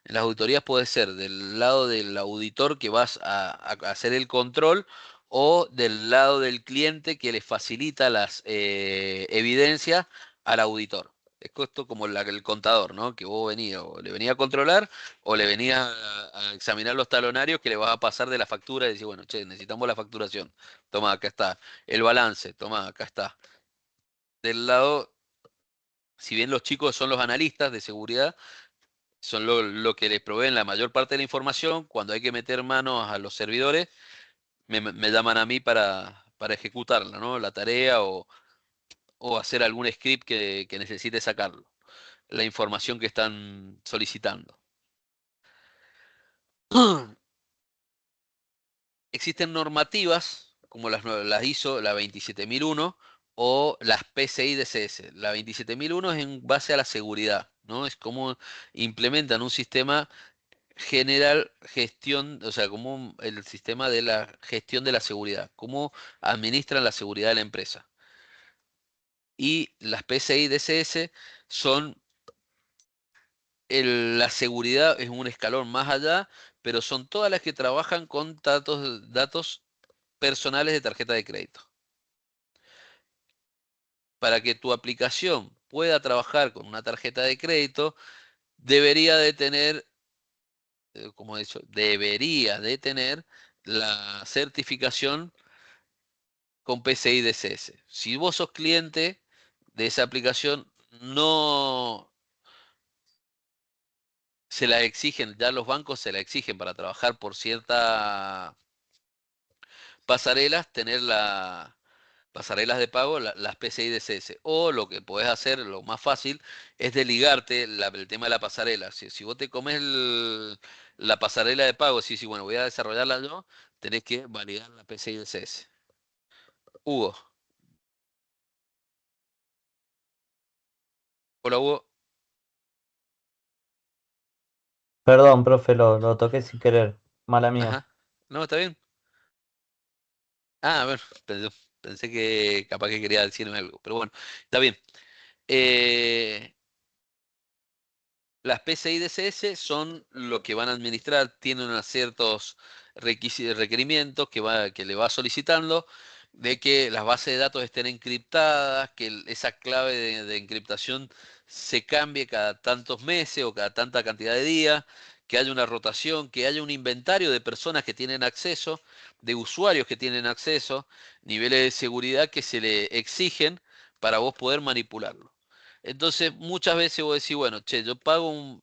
En las auditorías puede ser del lado del auditor que vas a hacer el control o del lado del cliente que le facilita las evidencias al auditor. Es esto como el contador, ¿no? Que vos venías o le venía a controlar o le venía a examinar los talonarios que le vas a pasar de la factura y decir, bueno, che, necesitamos la facturación. Toma, acá está. El balance, toma, acá está. Del lado, si bien los chicos son los analistas de seguridad, son lo que les proveen la mayor parte de la información. Cuando hay que meter manos a los servidores, me llaman a mí para ejecutarla, ¿no? La tarea o hacer algún script que necesite sacarlo, la información que están solicitando. Existen normativas como las ISO, la 27001 o las PCI DSS. La 27001 es en base a la seguridad, ¿no? Es como implementan un sistema general gestión, o sea, como el sistema de la gestión de la seguridad, cómo administran la seguridad de la empresa. Y las PCI DSS son la seguridad es un escalón más allá, pero son todas las que trabajan con datos personales de tarjeta de crédito. Para que tu aplicación pueda trabajar con una tarjeta de crédito, debería de tener, como he dicho, debería de tener la certificación con PCI DSS. Si vos sos cliente de esa aplicación, no se la exigen, ya los bancos se la exigen para trabajar por ciertas pasarelas, tener pasarelas de pago, las PCI DSS. O lo que podés hacer, lo más fácil, es de ligarte el tema de la pasarela. Si vos te comes la pasarela de pago, si bueno, voy a desarrollarla yo, tenés que validar la PCI DSS. Hugo. Hola, Hugo. Perdón, profe, lo toqué sin querer. Mala mía. Ajá. No, está bien. Ah, bueno, pensé que capaz que quería decirme algo, pero bueno, está bien. Eh, las PCI DSS son lo que van a administrar, tienen unos ciertos requerimientos que le va solicitando de que las bases de datos estén encriptadas, que esa clave de encriptación se cambie cada tantos meses o cada tanta cantidad de días, que haya una rotación, que haya un inventario de personas que tienen acceso, de usuarios que tienen acceso, niveles de seguridad que se le exigen para vos poder manipularlo. Entonces, muchas veces vos decís, bueno, che, yo pago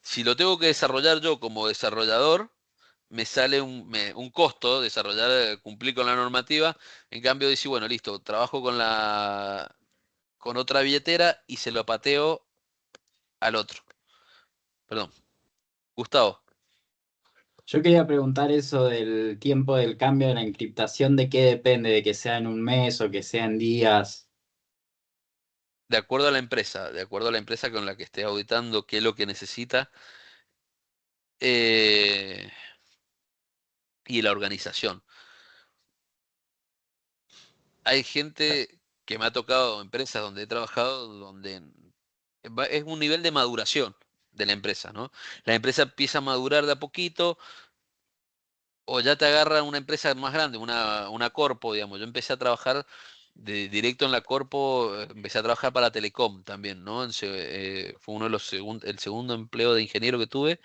si lo tengo que desarrollar yo como desarrollador, me sale un costo desarrollar, cumplir con la normativa. En cambio, decís, bueno, listo, trabajo con otra billetera y se lo pateo al otro. Perdón. Gustavo. Yo quería preguntar eso del tiempo del cambio de la encriptación, ¿de qué depende? ¿De que sea en un mes o que sea en días? De acuerdo a la empresa con la que esté auditando, qué es lo que necesita eh, y la organización. Hay gente que me ha tocado, empresas donde he trabajado, donde es un nivel de maduración de la empresa, ¿no? La empresa empieza a madurar de a poquito o ya te agarra una empresa más grande, una corpo, digamos. Yo empecé a trabajar directo en la corpo, empecé a trabajar para Telecom también, ¿no? Fue uno de los el segundo empleo de ingeniero que tuve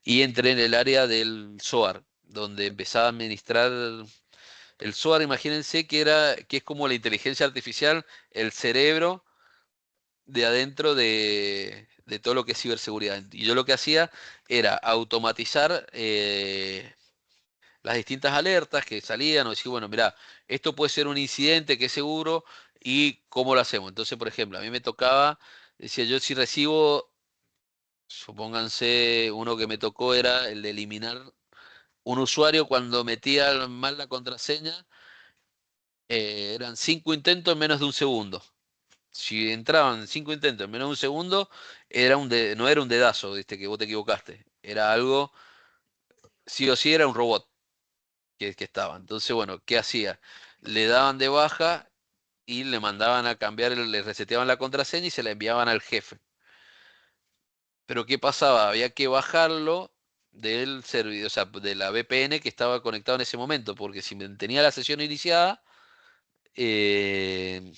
y entré en el área del SOAR, donde empezaba a administrar el SOAR, imagínense que es como la inteligencia artificial, el cerebro de adentro de todo lo que es ciberseguridad. Y yo lo que hacía era automatizar las distintas alertas que salían o decir, bueno, mira, esto puede ser un incidente que es seguro y cómo lo hacemos. Entonces, por ejemplo, a mí me tocaba, decía yo, si recibo, supónganse, uno que me tocó era el de eliminar un usuario cuando metía mal la contraseña, eran 5 intentos en menos de un segundo. Si entraban 5 intentos en menos de un segundo, no era un dedazo, ¿viste? Que vos te equivocaste. Era algo, sí o sí era un robot que estaba. Entonces, bueno, ¿qué hacía? Le daban de baja y le mandaban a cambiar, le reseteaban la contraseña y se la enviaban al jefe. Pero ¿qué pasaba? Había que bajarlo del servidor, o sea, de la VPN que estaba conectado en ese momento, porque si mantenía la sesión iniciada, eh,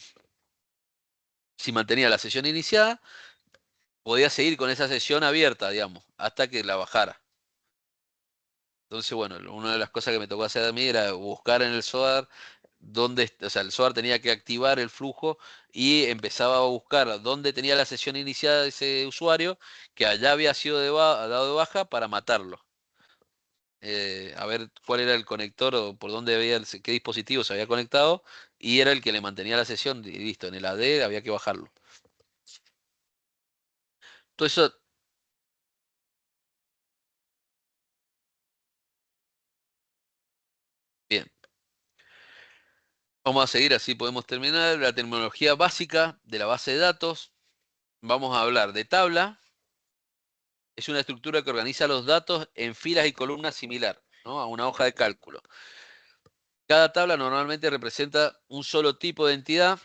si mantenía la sesión iniciada, podía seguir con esa sesión abierta, digamos, hasta que la bajara. Entonces, bueno, una de las cosas que me tocó hacer a mí era buscar en el SOAR o sea, el SOAR tenía que activar el flujo y empezaba a buscar dónde tenía la sesión iniciada de ese usuario que allá había sido dado de baja para matarlo. A ver cuál era el conector o por dónde había, qué dispositivo se había conectado y era el que le mantenía la sesión y listo, en el AD había que bajarlo. Todo eso, bien. Vamos a seguir, así podemos terminar. La terminología básica de la base de datos. Vamos a hablar de tabla. Es una estructura que organiza los datos en filas y columnas similar, ¿no? A una hoja de cálculo. Cada tabla normalmente representa un solo tipo de entidad,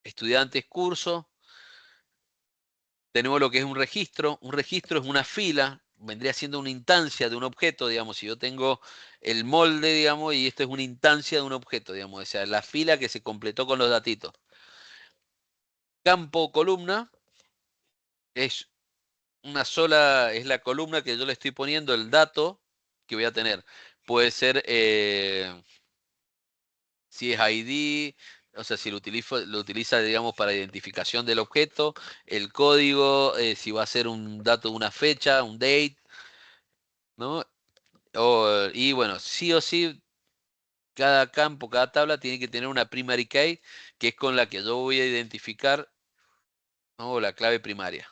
estudiantes, curso. Tenemos lo que es un registro. Un registro es una fila, vendría siendo una instancia de un objeto, digamos. Si yo tengo el molde, digamos, y esto es una instancia de un objeto, digamos. O sea, la fila que se completó con los datitos. Campo o columna es es la columna que yo le estoy poniendo el dato que voy a tener. Puede ser si es ID, o sea, si lo utiliza, digamos, para identificación del objeto, el código, si va a ser un dato de una fecha, un date, ¿no? Y bueno, sí o sí, cada campo, cada tabla tiene que tener una primary key, que es con la que yo voy a identificar, ¿no? La clave primaria.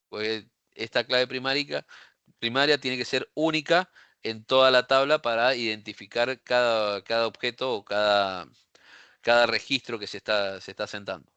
Pues esta clave primaria tiene que ser única en toda la tabla para identificar cada objeto o cada registro que se está sentando.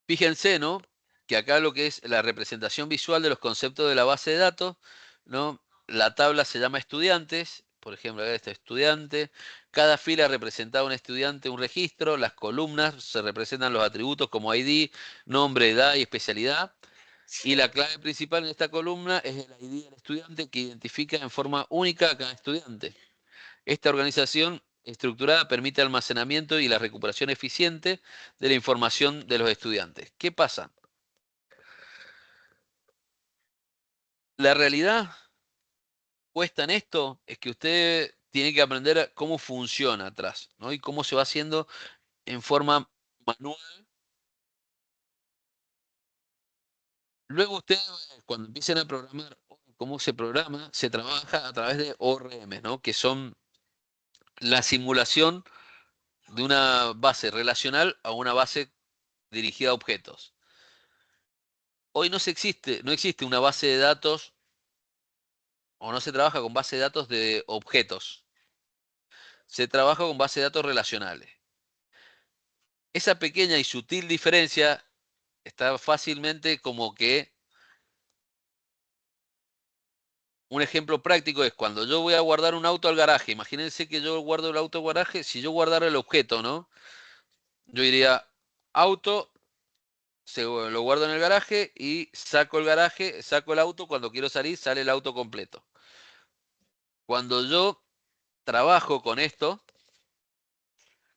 Fíjense, ¿no? Que acá lo que es la representación visual de los conceptos de la base de datos, ¿no? La tabla se llama estudiantes, por ejemplo, acá está estudiante. Cada fila representa a un estudiante, un registro. Las columnas se representan los atributos como ID, nombre, edad y especialidad. Y la clave principal en esta columna es el ID del estudiante que identifica en forma única a cada estudiante. Esta organización estructurada permite el almacenamiento y la recuperación eficiente de la información de los estudiantes. ¿Qué pasa? La realidad puesta en esto es que usted tiene que aprender cómo funciona atrás, ¿no? Y cómo se va haciendo en forma manual. Luego usted, cuando empiecen a programar cómo se programa, se trabaja a través de ORM, ¿no? Que son la simulación de una base relacional a una base dirigida a objetos. Hoy no existe una base de datos o no se trabaja con base de datos de objetos. Se trabaja con base de datos relacionales. Esa pequeña y sutil diferencia está fácilmente como que un ejemplo práctico es cuando yo voy a guardar un auto al garaje. Imagínense que yo guardo el auto al garaje. Si yo guardara el objeto, ¿no? Yo diría auto lo guardo en el garaje y saco el garaje, saco el auto, cuando quiero salir sale el auto completo. Cuando yo trabajo con esto,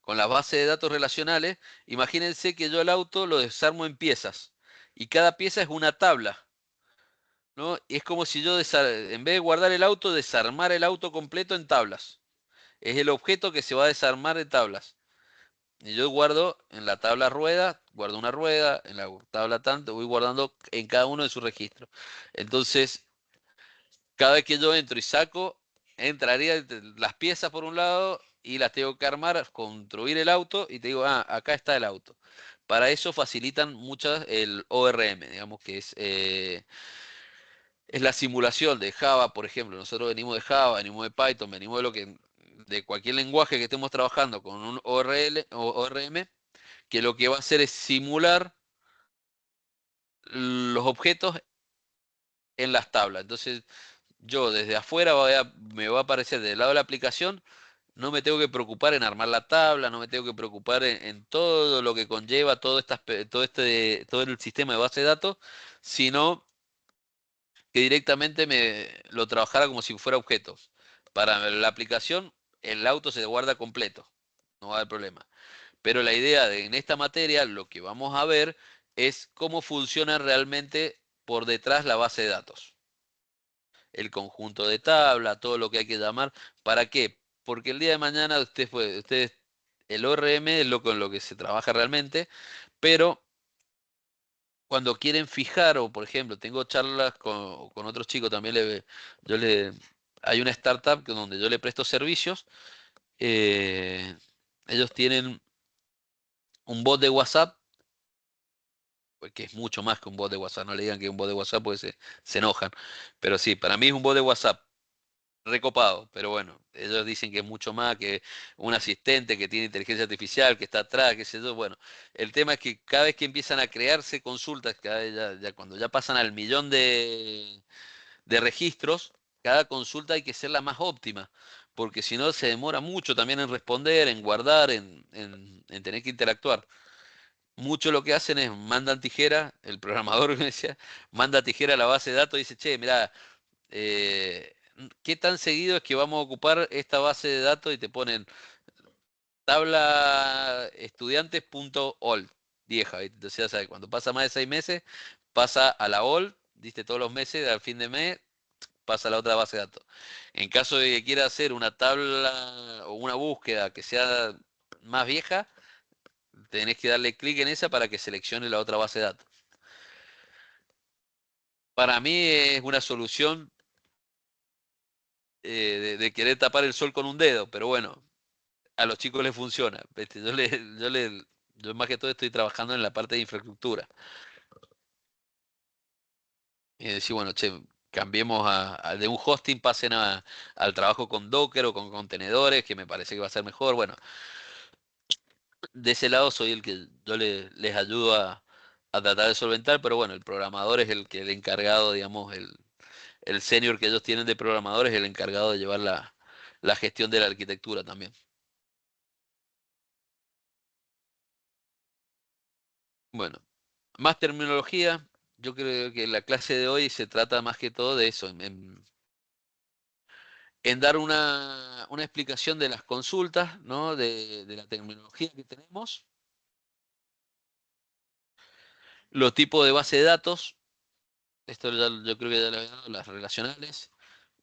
con las bases de datos relacionales, imagínense que yo el auto lo desarmo en piezas y cada pieza es una tabla, ¿no? Y es como si yo, en vez de guardar el auto, desarmar el auto completo en tablas. Es el objeto que se va a desarmar en tablas. Y yo guardo en la tabla rueda, guardo una rueda, en la tabla tanto, voy guardando en cada uno de sus registros. Entonces, cada vez que yo entro y saco, entraría las piezas por un lado y las tengo que armar, construir el auto y te digo, ah, acá está el auto. Para eso facilitan muchas el ORM, digamos que es la simulación de Java, por ejemplo. Nosotros venimos de Java, venimos de Python, venimos de de cualquier lenguaje que estemos trabajando con un ORL o ORM, que lo que va a hacer es simular los objetos en las tablas. Entonces, yo desde afuera me va a aparecer del lado de la aplicación, no me tengo que preocupar en armar la tabla, no me tengo que preocupar en todo lo que conlleva todo el sistema de base de datos, sino que directamente me lo trabajara como si fuera objetos. Para la aplicación, el auto se guarda completo, no va a haber problema. Pero la idea en esta materia, lo que vamos a ver es cómo funciona realmente por detrás la base de datos. El conjunto de tabla, todo lo que hay que llamar. ¿Para qué? Porque el día de mañana el ORM es con lo que se trabaja realmente, pero cuando quieren fijar, o por ejemplo, tengo charlas con otros chicos, también hay una startup donde yo le presto servicios. eh, Ellos tienen un bot de WhatsApp, pues, que es mucho más que un bot de WhatsApp. No le digan que es un bot de WhatsApp porque se enojan. Pero sí, para mí es un bot de WhatsApp recopado. Pero bueno, ellos dicen que es mucho más que un asistente que tiene inteligencia artificial, que está atrás, qué sé yo. Bueno, el tema es que cada vez que empiezan a crearse consultas, cuando ya pasan al millón de registros, cada consulta hay que ser la más óptima. Porque si no, se demora mucho también en responder, en guardar, en tener que interactuar. Mucho lo que hacen es mandan tijera, el programador me decía, manda tijera a la base de datos y dice, che, mira, ¿qué tan seguido es que vamos a ocupar esta base de datos? Y te ponen tabla estudiantes.old, vieja, ¿viste? Entonces ya sabes, cuando pasa más de 6 meses, pasa a la old, diste todos los meses, al fin de mes, pasa a la otra base de datos. En caso de que quiera hacer una tabla o una búsqueda que sea más vieja, tenés que darle clic en esa para que seleccione la otra base de datos. Para mí es una solución de querer tapar el sol con un dedo, pero bueno, a los chicos les funciona. ¿Viste? Yo más que todo estoy trabajando en la parte de infraestructura. Y decir, bueno, che, cambiemos de un hosting, pasen al trabajo con Docker o con contenedores, que me parece que va a ser mejor. Bueno, de ese lado soy el que les ayudo a tratar de solventar, pero bueno, el programador es el encargado, digamos, el senior que ellos tienen de programadores es el encargado de llevar la gestión de la arquitectura también. Bueno, más terminología. Yo creo que la clase de hoy se trata más que todo de eso, en dar una explicación de las consultas, ¿no? De la terminología que tenemos, los tipos de base de datos. Esto yo creo que ya lo había dado, las relacionales,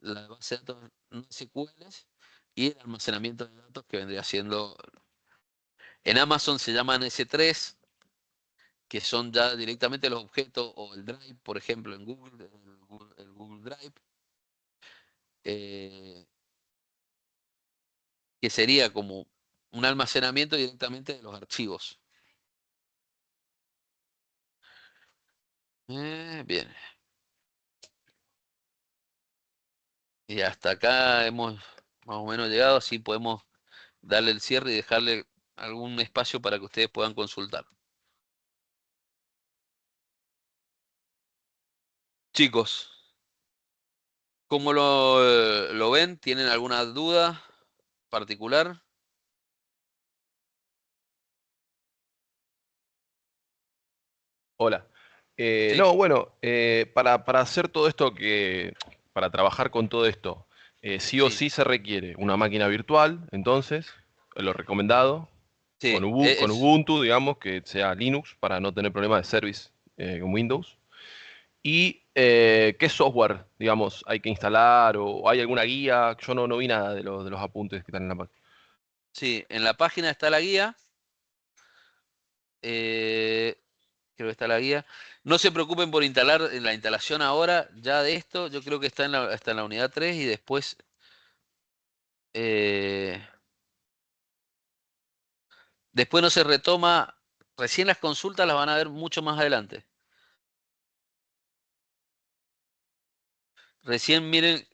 la base de datos no SQLs y el almacenamiento de datos que vendría siendo, en Amazon se llaman S3, que son ya directamente los objetos, o el Drive, por ejemplo, en Google, el Google Drive, eh, que sería como un almacenamiento directamente de los archivos. Bien, y hasta acá hemos más o menos llegado, así podemos darle el cierre y dejarle algún espacio para que ustedes puedan consultar. Chicos, ¿cómo lo ven? ¿Tienen alguna duda particular? Hola. Sí, No, bueno, para hacer todo esto para trabajar con todo esto, sí o sí, sí se requiere una máquina virtual, entonces, lo recomendado, sí, con Ubuntu, digamos, que sea Linux, para no tener problemas de service en Windows. ¿Y qué software, digamos, hay que instalar o hay alguna guía? Yo no vi nada de los apuntes que están en la máquina. sí, en la página está la guía. eh, Creo que está la guía. No se preocupen por instalar la instalación ahora ya de esto. Yo creo que está en la unidad 3 y después, eh, después no se retoma. Recién las consultas las van a ver mucho más adelante. Recién miren,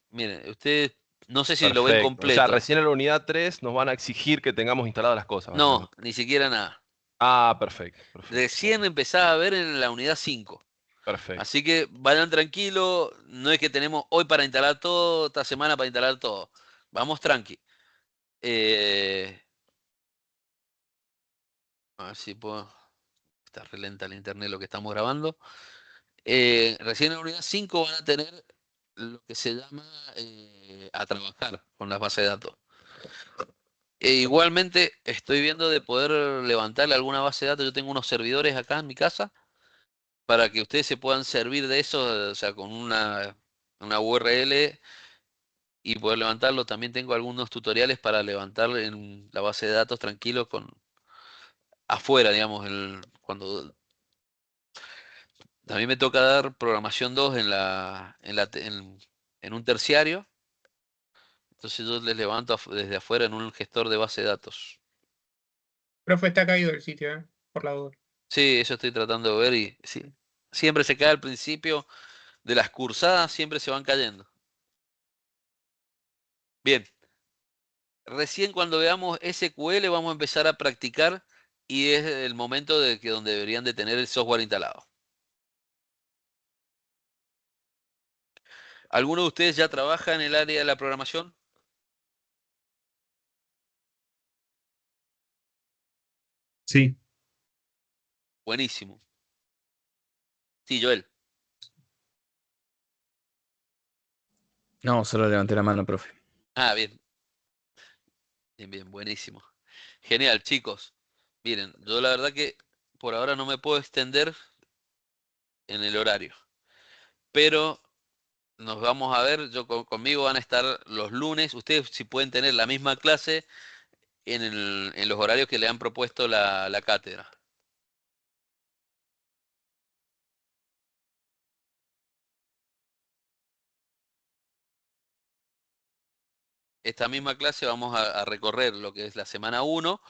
ustedes no sé si lo ven Perfecto. O sea, completo. recién en la unidad 3 nos van a exigir que tengamos instaladas las cosas, No, básicamente. ni siquiera nada. Ah, perfecto, perfecto. Ok, Recién empezaba a ver en la unidad 5. perfecto. Así que vayan tranquilos. No es que tenemos hoy para instalar todo, esta semana para instalar todo. Vamos tranqui. Eh, a ver si puedo. Está re lenta el internet lo que estamos grabando. Recién en la unidad 5 van a tener lo que se llama a trabajar con las bases de datos. Igualmente estoy viendo de poder levantarle alguna base de datos. Yo tengo unos servidores acá en mi casa para que ustedes se puedan servir de eso, o sea, con una URL y poder levantarlo. También tengo algunos tutoriales para levantar en la base de datos tranquilo con afuera, digamos, cuando también me toca dar programación 2 en un terciario. Entonces yo les levanto desde afuera en un gestor de base de datos. Profe, está caído el sitio, por la duda. Sí, eso estoy tratando de ver y sí. Siempre se cae al principio de las cursadas, siempre se van cayendo. Bien, recién cuando veamos SQL vamos a empezar a practicar y es el momento de que donde deberían de tener el software instalado. ¿Alguno de ustedes ya trabaja en el área de la programación? Sí. Buenísimo. Sí, Joel. No, solo levanté la mano, profe. Ah, bien, bien, bien, buenísimo. Genial, chicos. Miren, yo la verdad que por ahora no me puedo extender en el horario, pero nos vamos a ver. Conmigo van a estar los lunes. Ustedes si pueden tener la misma clase en los horarios que le han propuesto la cátedra. Esta misma clase vamos a recorrer lo que es la semana 1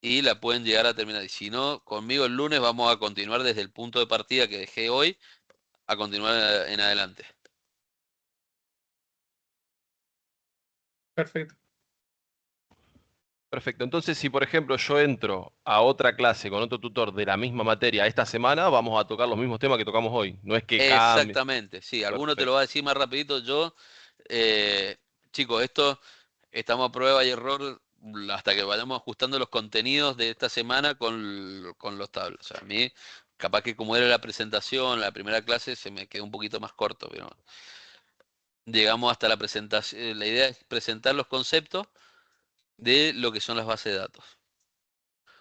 y la pueden llegar a terminar. Y si no, conmigo el lunes vamos a continuar desde el punto de partida que dejé hoy, a continuar en adelante. Perfecto. Perfecto. Entonces, si por ejemplo yo entro a otra clase con otro tutor de la misma materia esta semana, vamos a tocar los mismos temas que tocamos hoy. No es que cambie. Exactamente, sí. Alguno te lo Perfecto. va a decir más rapidito. Eh, Chicos, esto estamos a prueba y error hasta que vayamos ajustando los contenidos de esta semana con los tablos. O sea, a mí, capaz que como era la presentación, la primera clase, se me quedó un poquito más corto, pero llegamos hasta la presentación. La idea es presentar los conceptos de lo que son las bases de datos.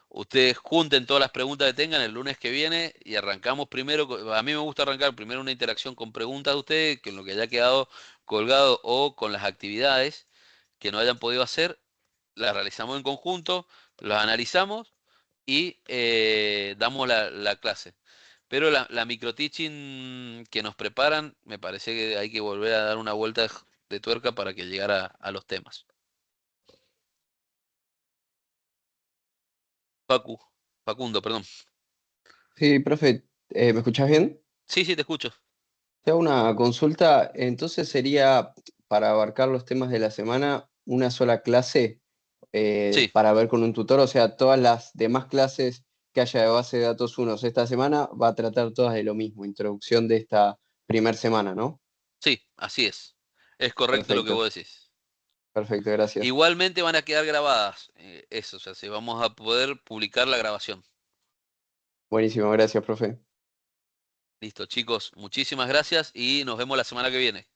Ustedes junten todas las preguntas que tengan el lunes que viene y arrancamos primero. A mí me gusta arrancar primero una interacción con preguntas de ustedes, que en lo que haya quedado colgado o con las actividades que no hayan podido hacer, las realizamos en conjunto, las analizamos y damos la clase. Pero la micro teaching que nos preparan, me parece que hay que volver a dar una vuelta de tuerca para que llegara a los temas. Facu, Facundo, perdón. Sí, profe, ¿me escuchás bien? Sí, sí, te escucho. Te hago una consulta. Entonces sería, para abarcar los temas de la semana, una sola clase Sí, para ver con un tutor. O sea, todas las demás clases que haya de base de datos unos esta semana va a tratar todas de lo mismo, introducción de esta primer semana, ¿no? sí, así es. Es correcto lo que Perfecto, vos decís. perfecto, gracias. Igualmente van a quedar grabadas, eso, o sea, si vamos a poder publicar la grabación. Buenísimo, gracias, profe. Listo, chicos, muchísimas gracias y nos vemos la semana que viene.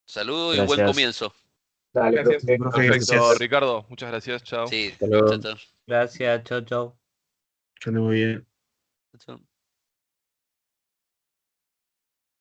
Saludos y buen Gracias. comienzo. Dale, Gracias. profe. Profe, Perfecto, gracias. Ricardo, muchas gracias, chao. Sí, Hasta luego. chao, Gracias, chau, chau. Que ande muy bien. chao.